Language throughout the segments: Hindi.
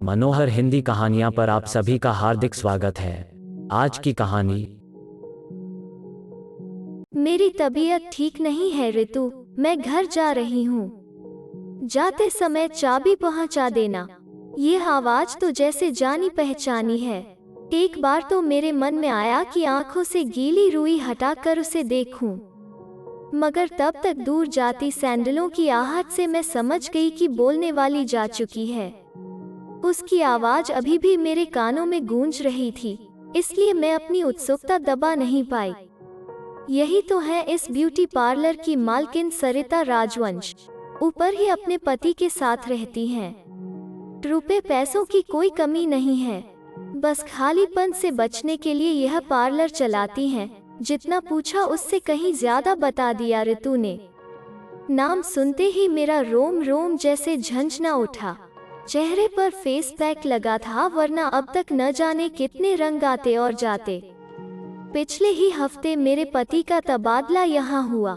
मनोहर हिंदी कहानियां पर आप सभी का हार्दिक स्वागत है। आज की कहानी। मेरी तबीयत ठीक नहीं है ऋतु, मैं घर जा रही हूँ। जाते समय चाबी पहुँचा देना। ये आवाज तो जैसे जानी पहचानी है। एक बार तो मेरे मन में आया कि आंखों से गीली रुई हटाकर उसे देखूं, मगर तब तक दूर जाती सैंडलों की आहट से मैं समझ गई कि बोलने वाली जा चुकी है। उसकी आवाज अभी भी मेरे कानों में गूंज रही थी, इसलिए मैं अपनी उत्सुकता दबा नहीं पाई। यही तो है इस ब्यूटी पार्लर की मालकिन सरिता राजवंश। ऊपर ही अपने पति के साथ रहती हैं। रुपए पैसों की कोई कमी नहीं है, बस खालीपन से बचने के लिए यह पार्लर चलाती हैं। जितना पूछा उससे कहीं ज्यादा बता दिया ऋतु ने। नाम सुनते ही मेरा रोम रोम जैसे झंझना उठा। चेहरे पर फेस पैक लगा था, वरना अब तक न जाने कितने रंग आते और जाते। पिछले ही हफ्ते मेरे पति का तबादला यहाँ हुआ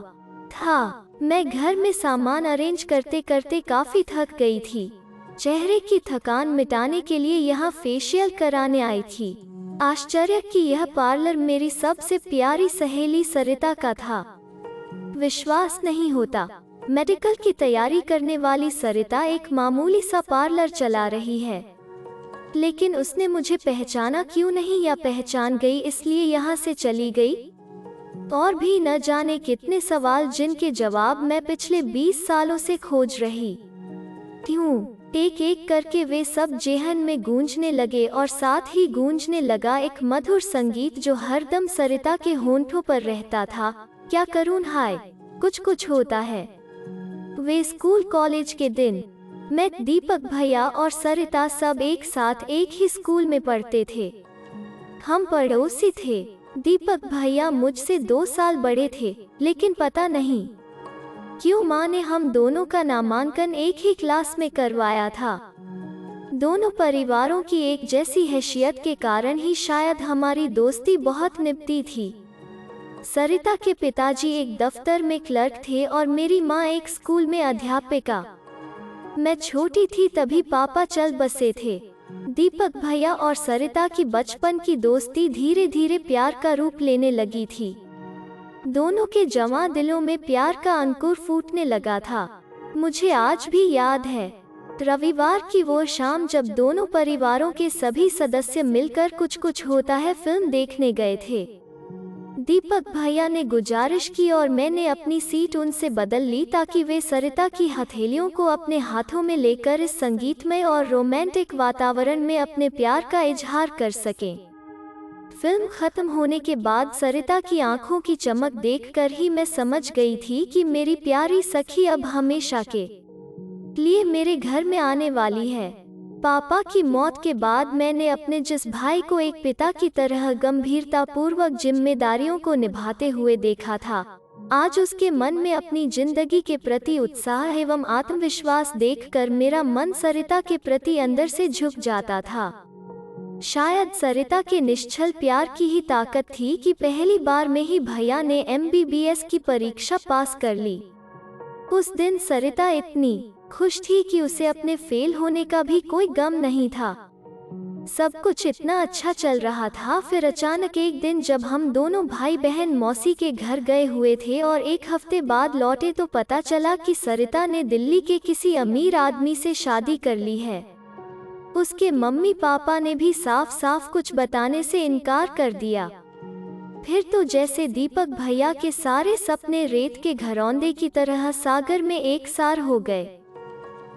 था। मैं घर में सामान अरेंज करते करते काफी थक गई थी। चेहरे की थकान मिटाने के लिए यहाँ फेशियल कराने आई थी। आश्चर्य कि यह पार्लर मेरी सबसे प्यारी सहेली सरिता का था। विश्वास नहीं होता, मेडिकल की तैयारी करने वाली सरिता एक मामूली सा पार्लर चला रही है, लेकिन उसने मुझे पहचाना क्यों नहीं, या पहचान गई इसलिए यहाँ से चली गई। और भी न जाने कितने सवाल जिनके जवाब मैं पिछले 20 सालों से खोज रही हूँ। एक एक करके वे सब जेहन में गूंजने लगे, और साथ ही गूंजने लगा एक मधुर संगीत जो हरदम सरिता के होंठों पर रहता था। क्या करूँ हाय, कुछ कुछ होता है। वे स्कूल कॉलेज के दिन, मैं, दीपक भैया और सरिता सब एक साथ एक ही स्कूल में पढ़ते थे। हम पड़ोसी थे। दीपक भैया मुझसे 2 साल बड़े थे, लेकिन पता नहीं क्यों माँ ने हम दोनों का नामांकन एक ही क्लास में करवाया था। दोनों परिवारों की एक जैसी हैसियत के कारण ही शायद हमारी दोस्ती बहुत निपटी थी। सरिता के पिताजी एक दफ्तर में क्लर्क थे और मेरी माँ एक स्कूल में अध्यापिका। मैं छोटी थी तभी पापा चल बसे थे। दीपक भैया और सरिता की बचपन की दोस्ती धीरे धीरे प्यार का रूप लेने लगी थी। दोनों के जवां दिलों में प्यार का अंकुर फूटने लगा था। मुझे आज भी याद है, रविवार की वो शाम जब दोनों परिवारों के सभी सदस्य मिलकर कुछ कुछ होता है फिल्म देखने गए थे। दीपक भैया ने गुजारिश की और मैंने अपनी सीट उनसे बदल ली ताकि वे सरिता की हथेलियों को अपने हाथों में लेकर इस संगीतमय और रोमांटिक वातावरण में अपने प्यार का इजहार कर सकें। फिल्म खत्म होने के बाद सरिता की आंखों की चमक देखकर ही मैं समझ गई थी कि मेरी प्यारी सखी अब हमेशा के लिए मेरे घर में आने वाली है। पापा की मौत के बाद मैंने अपने जिस भाई को एक पिता की तरह गंभीरतापूर्वक जिम्मेदारियों को निभाते हुए देखा था, आज उसके मन में अपनी जिंदगी के प्रति उत्साह एवं आत्मविश्वास देखकर मेरा मन सरिता के प्रति अंदर से झुक जाता था। शायद सरिता के निश्चल प्यार की ही ताकत थी कि पहली बार में ही भैया ने MBBS की परीक्षा पास कर ली। उस दिन सरिता इतनी खुश थी कि उसे अपने फेल होने का भी कोई गम नहीं था। सब कुछ इतना अच्छा चल रहा था। फिर अचानक एक दिन जब हम दोनों भाई बहन मौसी के घर गए हुए थे और एक हफ्ते बाद लौटे तो पता चला कि सरिता ने दिल्ली के किसी अमीर आदमी से शादी कर ली है। उसके मम्मी पापा ने भी साफ साफ कुछ बताने से इनकार कर दिया। फिर तो जैसे दीपक भैया के सारे सपने रेत के घरौंदे की तरह सागर में एक सार हो गए।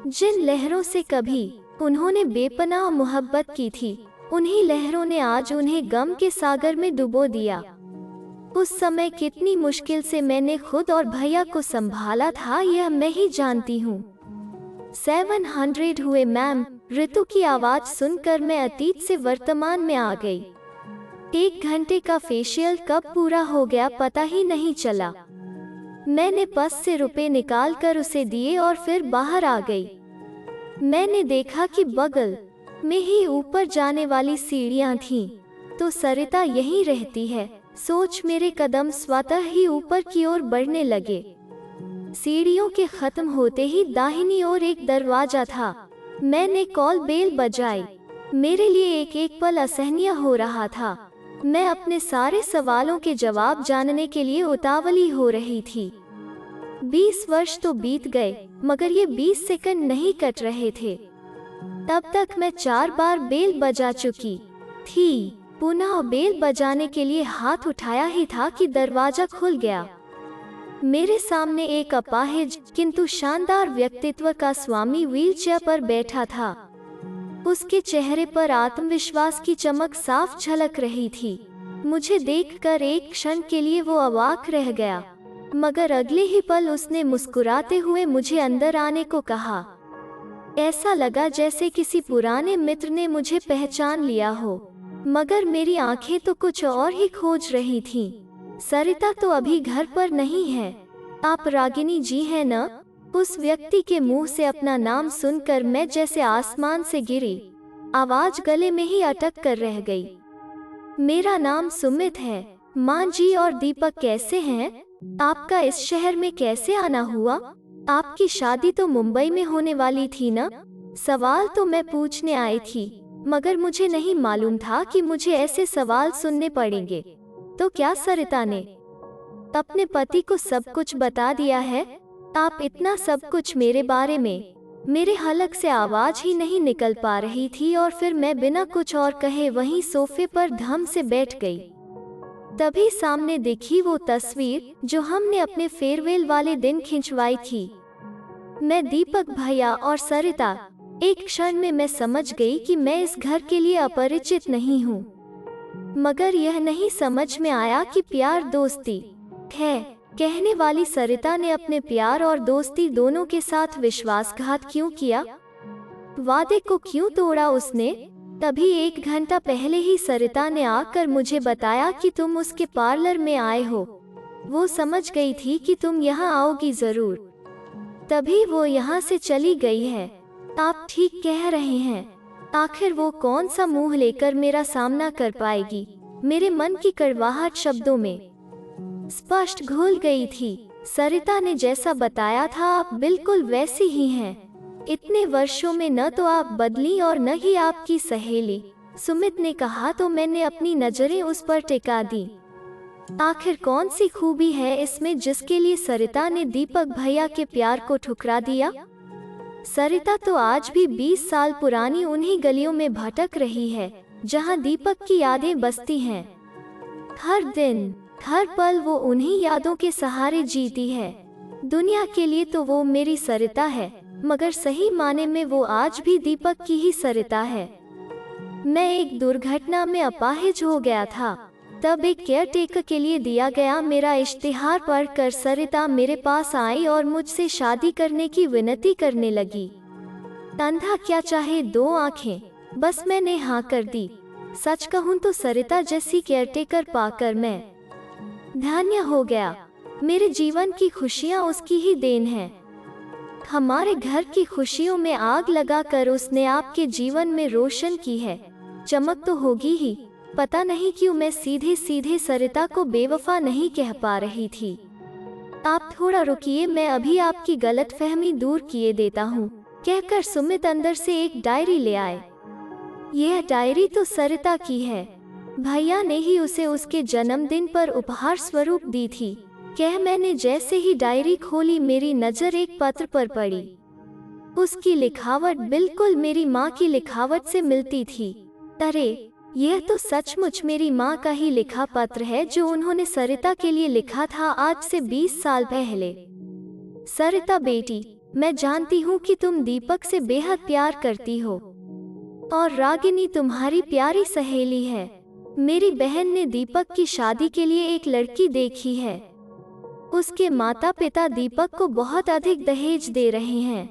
जिन लहरों से कभी उन्होंने बेपनाह मोहब्बत की थी, उन्हीं लहरों ने आज उन्हें गम के सागर में डुबो दिया। उस समय कितनी मुश्किल से मैंने खुद और भैया को संभाला था, यह मैं ही जानती हूँ। 700 हुए मैम। ऋतु की आवाज सुनकर मैं अतीत से वर्तमान में आ गई। 1 घंटे का फेशियल कब पूरा हो गया पता ही नहीं चला। मैंने पर्स से रुपए निकालकर उसे दिए और फिर बाहर आ गई। मैंने देखा कि बगल में ही ऊपर जाने वाली सीढ़ियां थीं, तो सरिता यहीं रहती है। सोच मेरे कदम स्वतः ही ऊपर की ओर बढ़ने लगे। सीढ़ियों के खत्म होते ही दाहिनी ओर एक दरवाजा था। मैंने कॉल बेल बजाई। मेरे लिए एक एक पल असहनीय हो रहा था। मैं अपने सारे सवालों के जवाब जानने के लिए उतावली हो रही थी। 20 वर्ष तो बीत गए, मगर ये 20 सेकंड नहीं कट रहे थे। तब तक मैं 4 बार बेल बजा चुकी थी। पुनः बेल बजाने के लिए हाथ उठाया ही था कि दरवाजा खुल गया। मेरे सामने एक अपाहिज किंतु शानदार व्यक्तित्व का स्वामी व्हीलचेयर पर बैठा था। उसके चेहरे पर आत्मविश्वास की चमक साफ झलक रही थी। मुझे देखकर एक क्षण के लिए वो अवाक रह गया, मगर अगले ही पल उसने मुस्कुराते हुए मुझे अंदर आने को कहा। ऐसा लगा जैसे किसी पुराने मित्र ने मुझे पहचान लिया हो, मगर मेरी आंखें तो कुछ और ही खोज रही थीं। सरिता तो अभी घर पर नहीं है। आप रागिनी जी हैं न? उस व्यक्ति के मुंह से अपना नाम सुनकर मैं जैसे आसमान से गिरी। आवाज गले में ही अटक कर रह गई। मेरा नाम सुमित है। माँ जी और दीपक कैसे हैं? आपका इस शहर में कैसे आना हुआ? आपकी शादी तो मुंबई में होने वाली थी न? सवाल तो मैं पूछने आई थी, मगर मुझे नहीं मालूम था कि मुझे ऐसे सवाल सुनने पड़ेंगे। तो क्या सरिता ने अपने पति को सब कुछ बता दिया है? आप इतना सब कुछ मेरे बारे में? मेरे हलक से आवाज ही नहीं निकल पा रही थी और फिर मैं बिना कुछ और कहे वहीं सोफे पर धम से बैठ गई। तभी सामने दिखी वो तस्वीर जो हमने अपने फेयरवेल वाले दिन खिंचवाई थी। मैं, दीपक भैया और सरिता। एक क्षण में मैं समझ गई कि मैं इस घर के लिए अपरिचित नहीं हूँ, मगर यह नहीं समझ में आया कि प्यार दोस्ती है कहने वाली सरिता ने अपने प्यार और दोस्ती दोनों के साथ विश्वासघात क्यों किया? वादे को क्यों तोड़ा उसने? तभी 1 घंटा पहले ही सरिता ने आकर मुझे बताया कि तुम उसके पार्लर में आए हो। वो समझ गई थी कि तुम यहाँ आओगी जरूर, तभी वो यहाँ से चली गई है। आप ठीक कह रहे हैं। आखिर वो कौन सा मुंह लेकर मेरा सामना कर पाएगी? मेरे मन की कड़वाहट शब्दों में स्पष्ट घुल गई थी। सरिता ने जैसा बताया था आप बिल्कुल वैसी ही हैं। इतने वर्षों में न तो आप बदली और न ही आपकी सहेली, सुमित ने कहा तो मैंने अपनी नजरें उस पर टिका दी। आखिर कौन सी खूबी है इसमें जिसके लिए सरिता ने दीपक भैया के प्यार को ठुकरा दिया? सरिता तो आज भी 20 साल पुरानी उन्हीं गलियों में भटक रही है जहां दीपक की यादें बसती हैं। हर दिन हर पल वो उन्हीं यादों के सहारे जीती है। दुनिया के लिए तो वो मेरी सरिता है, मगर सही माने में वो आज भी दीपक की ही सरिता है। मैं एक दुर्घटना में अपाहिज हो गया था। तब एक केयरटेकर के लिए दिया गया मेरा इश्तिहार पढ़कर सरिता मेरे पास आई और मुझसे शादी करने की विनती करने लगी। अंधा क्या चाहे 2 आंखें, बस मैंने हाँ कर दी। सच कहूँ तो सरिता जैसी केयरटेकर पाकर मैं धन्य हो गया। मेरे जीवन की खुशियाँ उसकी ही देन है। हमारे घर की खुशियों में आग लगाकर उसने आपके जीवन में रोशन की है। चमक तो होगी ही। पता नहीं क्यों मैं सीधे सीधे सरिता को बेवफा नहीं कह पा रही थी। आप थोड़ा रुकिए, मैं अभी आपकी गलतफहमी दूर किए देता हूँ, कहकर सुमित अंदर से एक डायरी ले आए। यह डायरी तो सरिता की है। भैया ने ही उसे उसके जन्मदिन पर उपहार स्वरूप दी थी। मैंने जैसे ही डायरी खोली मेरी नजर एक पत्र पर पड़ी। उसकी लिखावट बिल्कुल मेरी माँ की लिखावट से मिलती थी। अरे, यह तो सचमुच मेरी माँ का ही लिखा पत्र है जो उन्होंने सरिता के लिए लिखा था आज से 20 साल पहले। सरिता बेटी, मैं जानती हूँ कि तुम दीपक से बेहद प्यार करती हो और रागिनी तुम्हारी प्यारी सहेली है। मेरी बहन ने दीपक की शादी के लिए एक लड़की देखी है। उसके माता पिता दीपक को बहुत अधिक दहेज दे रहे हैं।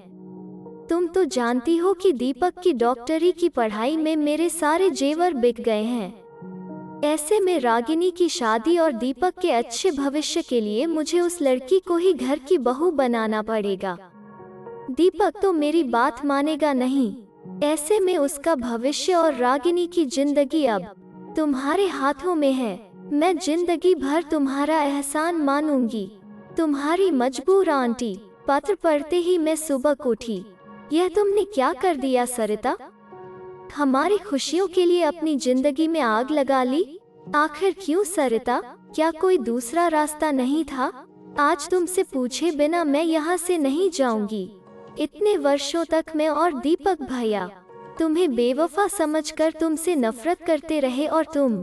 तुम तो जानती हो कि दीपक की डॉक्टरी की पढ़ाई में मेरे सारे जेवर बिक गए हैं। ऐसे में रागिनी की शादी और दीपक के अच्छे भविष्य के लिए मुझे उस लड़की को ही घर की बहू बनाना पड़ेगा। दीपक तो मेरी बात मानेगा नहीं। ऐसे में उसका भविष्य और रागिनी की जिंदगी अब तुम्हारे हाथों में है। मैं जिंदगी भर तुम्हारा एहसान मानूंगी। तुम्हारी मजबूर आंटी। पत्र पढ़ते ही मैं सुबह उठी। यह तुमने क्या कर दिया सरिता? हमारी खुशियों के लिए अपनी जिंदगी में आग लगा ली। आखिर क्यों सरिता? क्या कोई दूसरा रास्ता नहीं था? आज तुमसे पूछे बिना मैं यहाँ से नहीं जाऊंगी। इतने वर्षों तक मैं और दीपक भैया तुम्हें बेवफा समझकर तुमसे नफरत करते रहे और तुम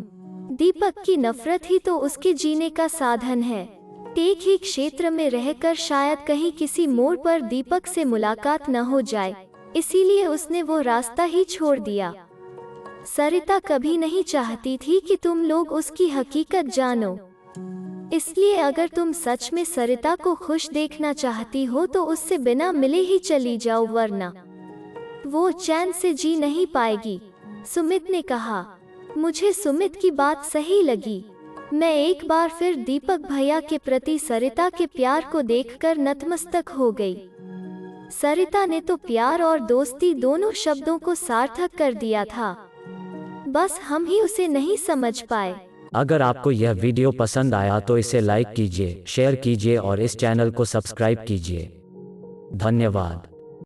दीपक की नफरत ही तो उसके जीने का साधन है। एक ही क्षेत्र में रहकर शायद कहीं किसी मोड़ पर दीपक से मुलाकात न हो जाए, इसीलिए उसने वो रास्ता ही छोड़ दिया। सरिता कभी नहीं चाहती थी कि तुम लोग उसकी हकीकत जानो, इसलिए अगर तुम सच में सरिता को खुश देखना चाहती हो तो उससे बिना मिले ही चली जाओ, वरना वो चैन से जी नहीं पाएगी। सुमित ने कहा। मुझे सुमित की बात सही लगी। मैं एक बार फिर दीपक भैया के प्रति सरिता के प्यार को देखकर नतमस्तक हो गई। सरिता ने तो प्यार और दोस्ती दोनों शब्दों को सार्थक कर दिया था, बस हम ही उसे नहीं समझ पाए। अगर आपको यह वीडियो पसंद आया तो इसे लाइक कीजिए, शेयर कीजिए और इस चैनल को सब्सक्राइब कीजिए। धन्यवाद।